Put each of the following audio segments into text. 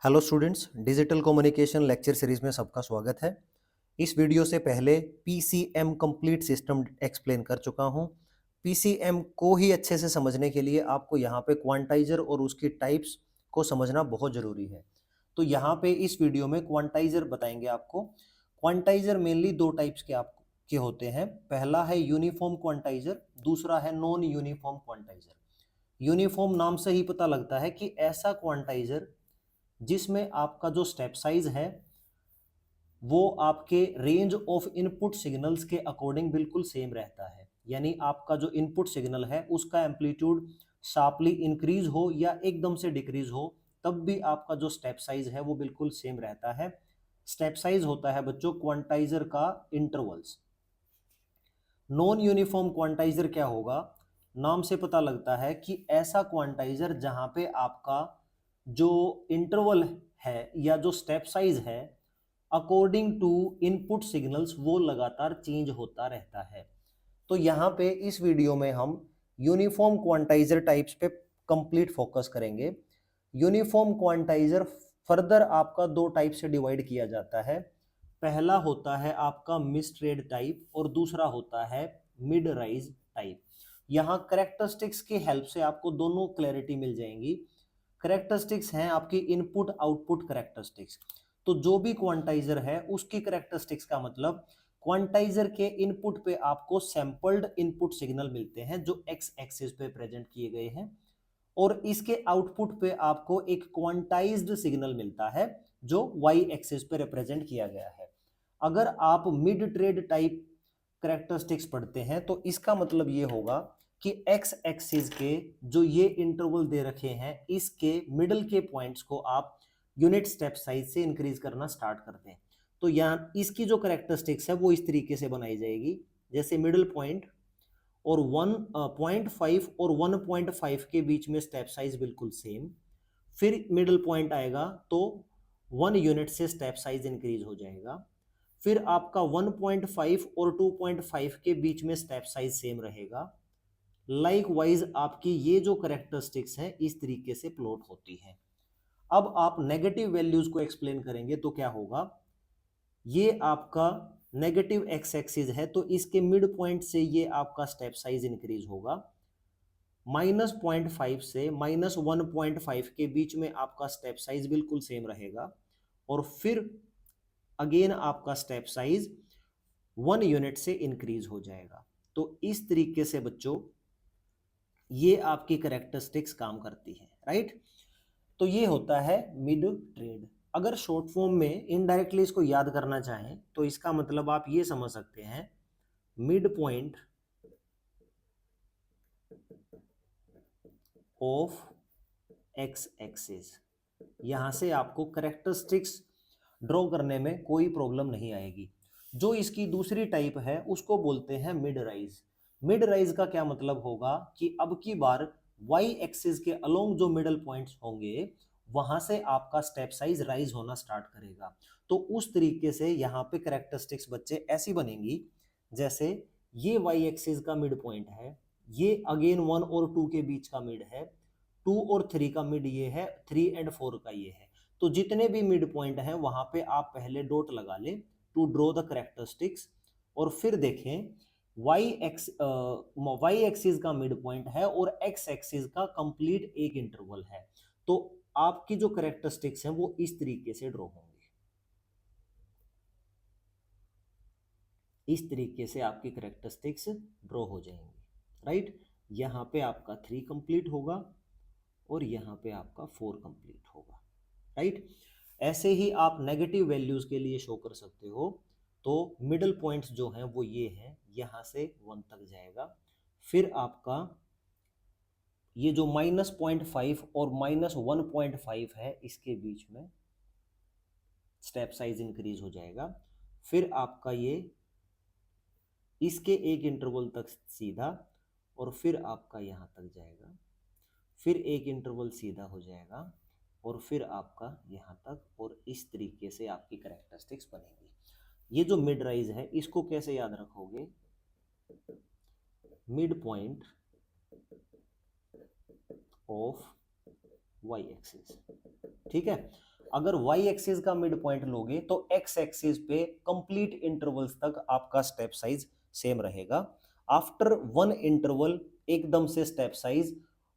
Hello students, digital communication lecture series में सबका स्वागत है। इस वीडियो से पहले पीसीएम कंप्लीट सिस्टम एक्सप्लेन कर चुका हूं। पीसीएम को ही अच्छे से समझने के लिए आपको यहाँ पे क्वांटाइजर और उसकी टाइप्स को समझना बहुत जरूरी है। तो यहाँ पे इस वीडियो में क्वांटाइजर बताएंगे आपको। क्वांटाइजर मेनली दो टाइप्स के होते हैं। पहला है यूनिफॉर्म क्वांटाइजर, दूसरा है नॉन यूनिफॉर्म क्वांटाइजर। यूनिफॉर्म नाम से ही पता लगता है कि ऐसा क्वांटाइजर जिसमें आपका जो स्टेप साइज है वो आपके रेंज ऑफ इनपुट सिग्नल्स के अकॉर्डिंग बिल्कुल सेम रहता है। यानी आपका जो इनपुट सिग्नल है उसका एम्पलीट्यूड शार्पली इंक्रीज हो या एकदम से डिक्रीज हो, तब भी आपका जो स्टेप साइज है वो बिल्कुल सेम रहता है। स्टेप साइज होता है बच्चों क्वांटाइजर का इंटरवल्स। नॉन यूनिफॉर्म क्वांटाइजर क्या होगा? नाम से पता लगता है कि ऐसा क्वांटाइजर जहां पे आपका जो इंटरवल है या जो स्टेप साइज है अकॉर्डिंग टू इनपुट सिग्नल्स वो लगातार चेंज होता रहता है। तो यहाँ पे इस वीडियो में हम यूनिफॉर्म क्वांटाइजर टाइप्स पे कंप्लीट फोकस करेंगे। यूनिफॉर्म क्वांटाइजर फर्दर आपका दो टाइप से डिवाइड किया जाता है। पहला होता है आपका मिड टाइप और दूसरा होता है मिड राइज टाइप। यहाँ करेक्टरिस्टिक्स की हेल्प से आपको दोनों क्लैरिटी मिल जाएंगी। करेक्टरिस्टिक्स हैं आपकी इनपुट आउटपुट करेक्टरिस्टिक्स। तो जो भी क्वांटाइजर है उसकी करेक्टरिस्टिक्स का मतलब क्वांटाइजर के इनपुट पे आपको सैंपल्ड इनपुट सिग्नल मिलते हैं जो एक्स एक्सिस पे प्रेजेंट किए गए हैं, और इसके आउटपुट पे आपको एक क्वांटाइज्ड सिग्नल मिलता है जो वाई एक्सिस पे रिप्रेजेंट किया गया है। अगर आप मिड ट्रेड टाइप करेक्टरिस्टिक्स पढ़ते हैं तो इसका मतलब ये होगा कि एक्स एक्सिस के जो ये इंटरवल दे रखे हैं इसके मिडल के पॉइंट्स को आप यूनिट स्टेप साइज से इंक्रीज करना स्टार्ट करते हैं। तो यहाँ इसकी जो करेक्टरिस्टिक्स है वो इस तरीके से बनाई जाएगी, जैसे मिडल पॉइंट और 1.5 और 1.5 के बीच में स्टेप साइज बिल्कुल सेम। फिर मिडल पॉइंट आएगा तो 1 यूनिट से स्टेप साइज इंक्रीज हो जाएगा। फिर आपका 1.5 और 2.5 के बीच में स्टेप साइज सेम रहेगा। लाइक वाइज आपकी ये जो करेक्टरिस्टिक्स हैं इस तरीके से प्लॉट होती है। अब आप नेगेटिव वैल्यूज को एक्सप्लेन करेंगे तो क्या होगा? ये आपका नेगेटिव एक्स एक्सिस है तो इसके मिड पॉइंट से ये आपका स्टेप साइज इंक्रीज होगा। -0.5 से -1.5 के बीच में आपका स्टेप साइज बिल्कुल सेम रहेगा, और फिर अगेन आपका स्टेप साइज 1 यूनिट से इंक्रीज हो जाएगा। तो इस तरीके से बच्चों ये आपकी करेक्टरिस्टिक्स काम करती है, राइट? तो ये होता है मिड ट्रेड। अगर शॉर्ट फॉर्म में इनडायरेक्टली इसको याद करना चाहें तो इसका मतलब आप ये समझ सकते हैं, mid point of x axis. यहां से आपको करेक्टरिस्टिक्स ड्रॉ करने में कोई प्रॉब्लम नहीं आएगी। जो इसकी दूसरी टाइप है उसको बोलते हैं मिड राइज। मिड राइज का क्या मतलब होगा कि अब की बार वाई एक्सिस के अलोंग जो मिडल पॉइंट्स होंगे वहां से आपका स्टेप साइज राइज होना स्टार्ट करेगा। तो उस तरीके से यहाँ पे करेक्टरिस्टिक्स बच्चे ऐसी बनेंगी, जैसे ये वाई एक्सिस का मिड पॉइंट है, ये अगेन 1 और 2 के बीच का मिड है, 2 और 3 का मिड ये है, 3 और 4 का ये है। तो जितने भी मिड पॉइंट हैं वहां पे आप पहले डॉट लगा लें टू ड्रॉ द करेक्टरिस्टिक्स, और फिर देखें वाई एक्सिस का मिड पॉइंट है और एक्स एक्सिस का कंप्लीट एक इंटरवल है। तो आपकी जो करेक्टरिस्टिक्स हैं वो इस तरीके से ड्रॉ होंगे। इस तरीके से आपकी करेक्टरिस्टिक्स ड्रॉ हो जाएंगी, राइट? यहाँ पे आपका 3 कंप्लीट होगा और यहाँ पे आपका 4 कंप्लीट होगा, राइट? ऐसे ही आप नेगेटिव वैल्यूज के लिए शो कर सकते हो। तो मिडल पॉइंट्स जो हैं वो ये हैं, यहाँ से 1 तक जाएगा। फिर आपका ये जो -0.5 और -1.5 है इसके बीच में स्टेप साइज इंक्रीज हो जाएगा। फिर आपका ये इसके एक इंटरवल तक सीधा, और फिर आपका यहाँ तक जाएगा। फिर एक इंटरवल सीधा हो जाएगा और फिर आपका यहाँ तक, और इस तरीके से आपकी करेक्टरिस्टिक्स बनेगी। ये जो मिड राइज है इसको कैसे याद रखोगे? Mid point of Y axis, ठीक है? अगर वाई एक्सिस का मिड पॉइंट लोगे तो एक्स एक्सिस पे कंप्लीट इंटरवल्स तक आपका स्टेप साइज सेम रहेगा। आफ्टर वन इंटरवल एकदम से स्टेप साइज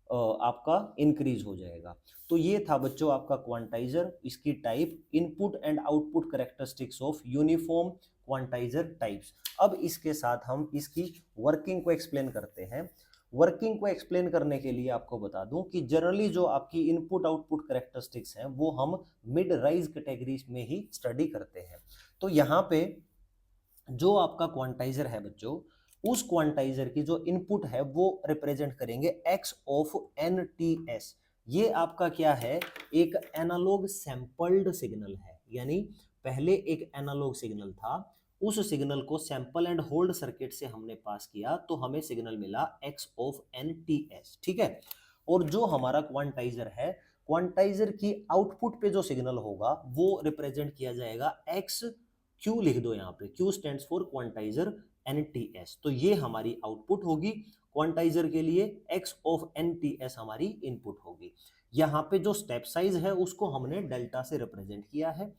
आपका इंक्रीज हो जाएगा। तो ये था बच्चों आपका क्वांटाइजर, इसकी type, input and output characteristics of uniform quantizer types. अब इसके साथ हम इसकी वर्किंग को एक्सप्लेन करते हैं। वर्किंग को एक्सप्लेन करने के लिए आपको बता दूं कि जनरली जो आपकी इनपुट आउटपुट कैरेक्टरिस्टिक्स हैं वो हम मिड राइज कैटेगरीज में ही स्टडी करते हैं। तो यहाँ पे जो आपका क्वांटाइजर है बच्चों, उस क्वांटाइजर की जो इनपुट है वो रिप्रेजेंट करेंगे x of N T S. ये आपका क्या है, एक एनालॉग सैंपल्ड सिग्नल है, यानी पहले एक एनालॉग सिग्नल था, उस सिग्नल को सैंपल एंड होल्ड सर्किट से हमने पास किया तो हमें सिग्नल मिला x of N T s, ठीक है। और जो हमारा क्वांटाइजर है, क्वांटाइजर की आउटपुट पे जो सिग्नल होगा वो रिप्रेजेंट किया जाएगा एक्स क्यू, लिख दो यहाँ पे, Q stands for quantizer N T S. तो ये हमारी आउटपुट होगी क्वांटाइजर के लिए, X of N T S हमारी इनपुट होगी। यहाँ पे जो स्टेप साइज है उसको हमने डेल्टा से रिप्रेजेंट किया है।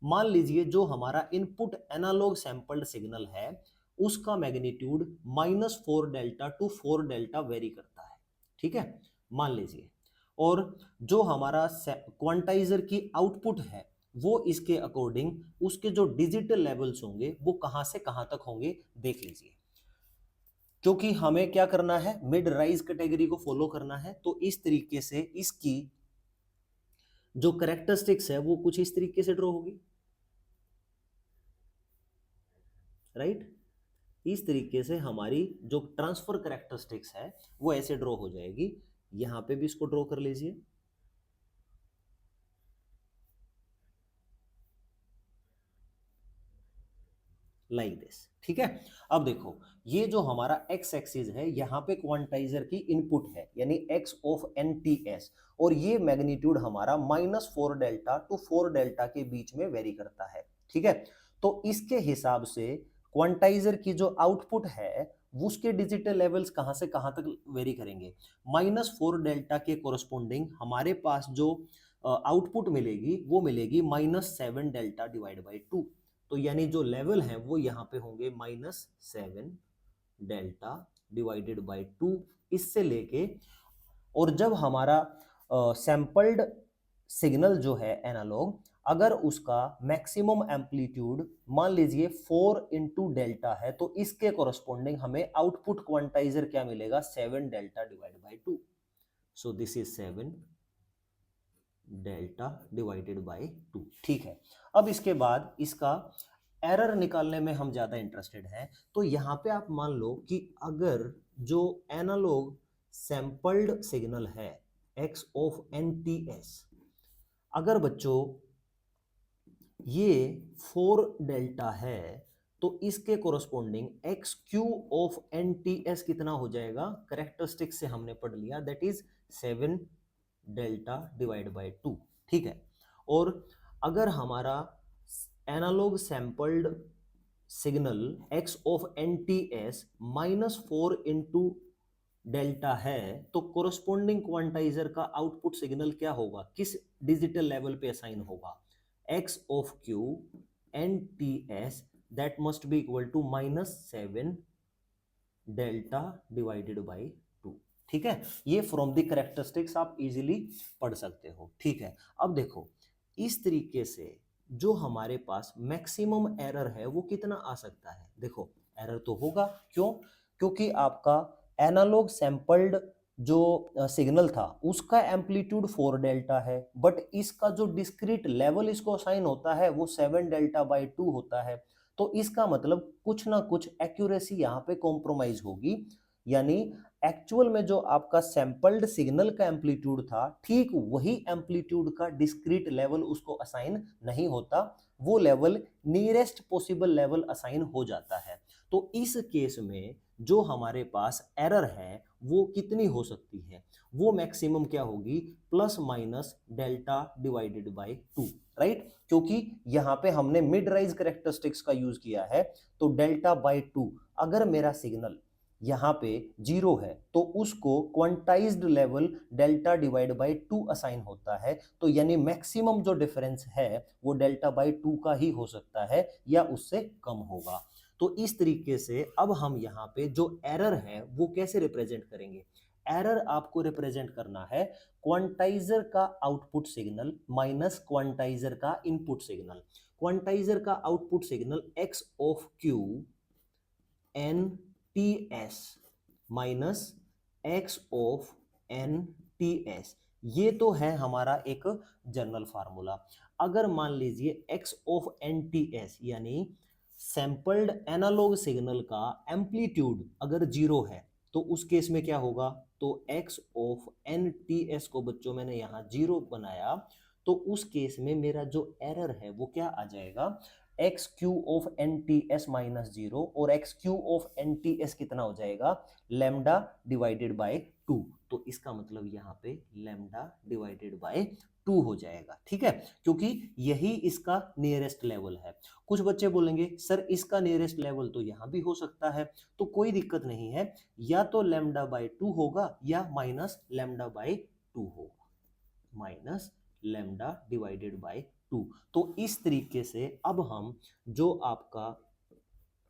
मान लीजिए जो हमारा इनपुट एनालॉग सैंपल्ड सिग्नल है उसका magnitude -4 delta two 4 delta very करता है, ठीक है, मान लीजिए। और जो हमारा क्वांटाइजर की आउटपुट है वो इसके अकॉर्डिंग उसके जो डिजिटल लेवल्स होंगे वो कहां से कहां तक होंगे देख लीजिए। क्योंकि हमें क्या करना है, मिड राइज कैटेगरी को फॉलो करना है, तो इस तरीके से इसकी जो कैरेक्टरिस्टिक्स है वो कुछ इस तरीके से ड्रॉ होगी, राइट। इस तरीके से हमारी जो ट्रांसफर कैरेक्टरिस्टिक्स है वो ऐसे ड्रॉ हो जाएगी। यहां पे भी इसको ड्रॉ कर लीजिए, लाइक दिस, ठीक है। अब देखो ये जो हमारा एक्स एक्सिस है यहाँ पे क्वांटाइजर की इनपुट है यानी x of N T s, और ये मैग्नीट्यूड हमारा -4 डेल्टा टू 4 डेल्टा के बीच में वेरी करता है, ठीक है। तो इसके हिसाब से क्वांटाइजर की जो आउटपुट है उसके डिजिटल लेवल्स कहां से कहां तक वेरी करेंगे। -4 डेल्टा के कोरस्पोंडिंग हमारे पास जो आउटपुट मिलेगी वो मिलेगी -7 डेल्टा डिवाइड बाई 2। तो यानी जो लेवल है वो यहाँ पे होंगे -7 डेल्टा डिवाइडेड बाई 2, इससे लेके, और जब हमारा सैंपल्ड सिग्नल जो है एनालॉग, अगर उसका मैक्सिमम एम्पलीट्यूड मान लीजिए 4 इंटू डेल्टा है तो इसके कोरस्पोंडिंग हमें आउटपुट क्वांटाइजर क्या मिलेगा, 7 delta divide by 2। So this is 7 delta divided by 2, ठीक है। अब इसके बाद इसका एरर निकालने में हम ज़्यादा इंटरेस्टेड हैं। तो यहाँ पे आप मान लो कि अगर जो एनालॉग सैंपल्ड सिग्नल है x of N T s, अगर बच्चों ये 4 डेल्टा है तो इसके corresponding x q of N T s कितना हो जाएगा, कैरेक्टरिस्टिक से हमने पढ़ लिया, that is 7 delta divide by 2, ठीक है। और अगर हमारा analog sampled signal x of N T s -4 into delta है तो कोरस्पोंडिंग क्वांटाइजर का आउटपुट सिग्नल क्या होगा, किस डिजिटल लेवल पे असाइन होगा, x of q n T s that must be equal to -7 delta divided by 2, ठीक है। ये फ्रॉम द कैरेक्टरिस्टिक्स आप इजीली पढ़ सकते हो, ठीक है। अब देखो इस तरीके से जो हमारे पास मैक्सिमम एरर है वो कितना आ सकता है, देखो एरर तो होगा, क्यों, क्योंकि आपका एनालॉग सैंपल्ड जो सिग्नल था उसका एम्पलीट्यूड 4 डेल्टा है, बट इसका जो डिस्क्रीट लेवल इसको असाइन होता है वो 7 डेल्टा बाई 2 होता है। तो इसका मतलब कुछ ना कुछ एक्यूरेसी यहाँ पे कॉम्प्रोमाइज होगी, यानी एक्चुअल में जो आपका सैंपल्ड सिग्नल का एम्पलीट्यूड था ठीक वही एम्पलीट्यूड का डिस्क्रीट लेवल उसको असाइन नहीं होता, वो level nearest possible level assign हो जाता है। तो इस केस में जो हमारे पास एरर है वो कितनी हो सकती है, वो मैक्सिमम क्या होगी, ± डेल्टा डिवाइडेड बाई 2, राइट। क्योंकि यहाँ पे हमने मिड राइज कैरेक्टरिस्टिक्स का यूज किया है, तो डेल्टा बाई 2, अगर मेरा सिग्नल यहाँ पे 0 है तो उसको quantized level delta divide by 2 assign होता है, तो यानी मैक्सिमम जो डिफरेंस है वो डेल्टा बाई 2 का ही हो सकता है या उससे कम होगा। तो इस तरीके से अब हम यहाँ पे जो एरर है वो कैसे रिप्रेजेंट करेंगे। एरर आपको रिप्रेजेंट करना है क्वांटाइजर का आउटपुट सिग्नल माइनस क्वांटाइजर का इनपुट सिग्नल। क्वांटाइजर का output signal x of q N T S minus X of N T S, ये तो है हमारा एक जनरल फार्मूला। अगर मान लीजिए x of N T s यानी सैंपल्ड एनालॉग सिग्नल का एम्पलीट्यूड अगर 0 है तो उस केस में क्या होगा, तो x of N T s को बच्चों मैंने यहाँ 0 बनाया, तो उस केस में मेरा जो एरर है वो क्या आ जाएगा, x q of N T S minus 0, और x q of N T s कितना हो जाएगा, लैम्डा डिवाइडेड बाय 2। तो इसका मतलब यहाँ पे लैम्डा डिवाइडेड बाय 2 हो जाएगा, ठीक है, क्योंकि यही इसका नियरेस्ट लेवल है। कुछ बच्चे बोलेंगे सर इसका नियरेस्ट लेवल तो यहाँ भी हो सकता है, तो कोई दिक्कत नहीं है, या तो लैम्डा बाय 2 होगा या माइनस लैम्डा बाय 2 होगा, माइनस लैम्डा डिवाइडेड बाय 2। तो इस तरीके से अब हम जो आपका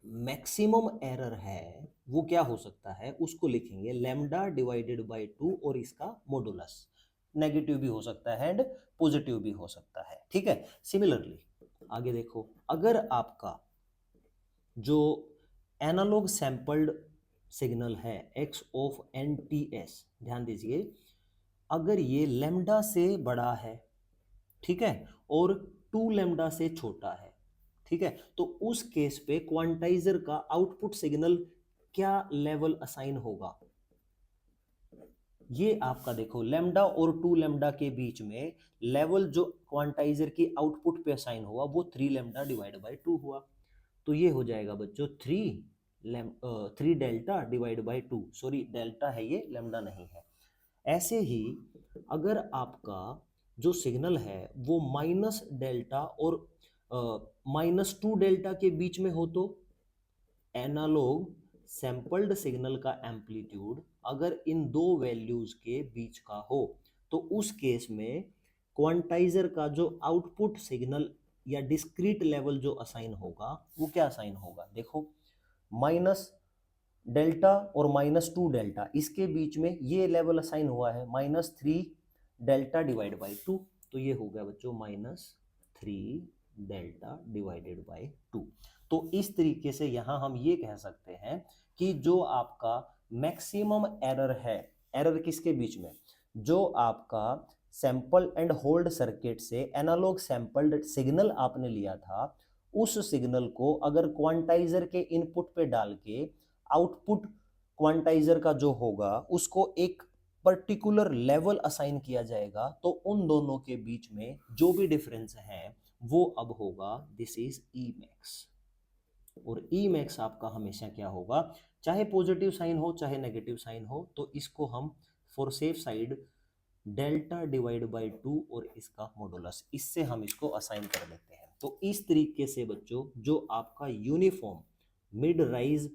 मैक्सिमम एरर है वो क्या हो सकता है उसको लिखेंगे लैम्डा डिवाइडेड बाय 2 और इसका मॉडुलस। नेगेटिव भी हो सकता है एंड पॉजिटिव भी हो सकता है, ठीक है। सिमिलरली आगे देखो, अगर आपका जो एनालॉग सैंपल्ड सिग्नल है x of N T s, ध्यान दीजिए, अगर ये लैम्डा से बड़ा है, ठीक है, और 2 लैम्डा से छोटा है, ठीक है, तो उस केस पे क्वांटाइजर का आउटपुट सिग्नल क्या लेवल असाइन होगा, ये आपका देखो लैम्डा और 2 लैम्डा के बीच में लेवल जो क्वांटाइजर की आउटपुट पे असाइन हुआ वो 3 लैम्डा डिवाइड बाय 2 हुआ, तो ये हो जाएगा बच्चों 3 delta divide by 2, sorry delta है ये, लैम्डा नहीं है। ऐसे ही अगर आपका जो सिग्नल है वो माइनस डेल्टा और माइनस 2 डेल्टा के बीच में हो, तो एनालॉग सैंपल्ड सिग्नल का एम्पलीट्यूड अगर इन दो वैल्यूज के बीच का हो, तो उस केस में क्वांटाइजर का जो आउटपुट सिग्नल या डिस्क्रीट लेवल जो असाइन होगा वो क्या असाइन होगा, देखो माइनस डेल्टा और माइनस 2 डेल्टा, इसके बीच में ये लेवल असाइन हुआ है माइनस 3 डेल्टा डिवाइड बाई 2, तो ये हो गया बच्चों माइनस 3 डेल्टा डिवाइडेड बाई 2। तो इस तरीके से यहां हम ये कह सकते हैं कि जो आपका मैक्सिमम एरर है, एरर किसके बीच में, जो आपका सैंपल एंड होल्ड सर्किट से एनालॉग सैंपल्ड सिग्नल आपने लिया था, उस सिग्नल को अगर क्वांटाइजर के इनपुट पे डाल के आउटपुट क्वांटाइजर का जो होगा उसको एक पर्टिकुलर लेवल असाइन किया जाएगा, तो उन दोनों के बीच में जो भी डिफरेंस है वो अब होगा दिस इज ई मैक्स। और ई मैक्स आपका हमेशा क्या होगा, चाहे पॉजिटिव साइन हो चाहे नेगेटिव साइन हो, तो इसको हम for safe side delta divide by 2 और इसका मॉडुलस, इससे हम इसको असाइन कर देते हैं। तो इस तरीके से बच्चों जो आपका यूनिफॉर्म मिड राइज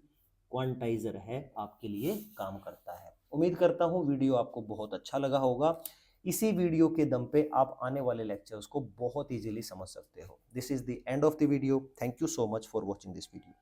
क्वांटाइजर है आपके लिए काम करता है। उम्मीद करता हूँ वीडियो आपको बहुत अच्छा लगा होगा। इसी वीडियो के दम पे आप आने वाले लेक्चर्स को बहुत इजीली समझ सकते हो। This is the end of the video. Thank you so much for watching this video.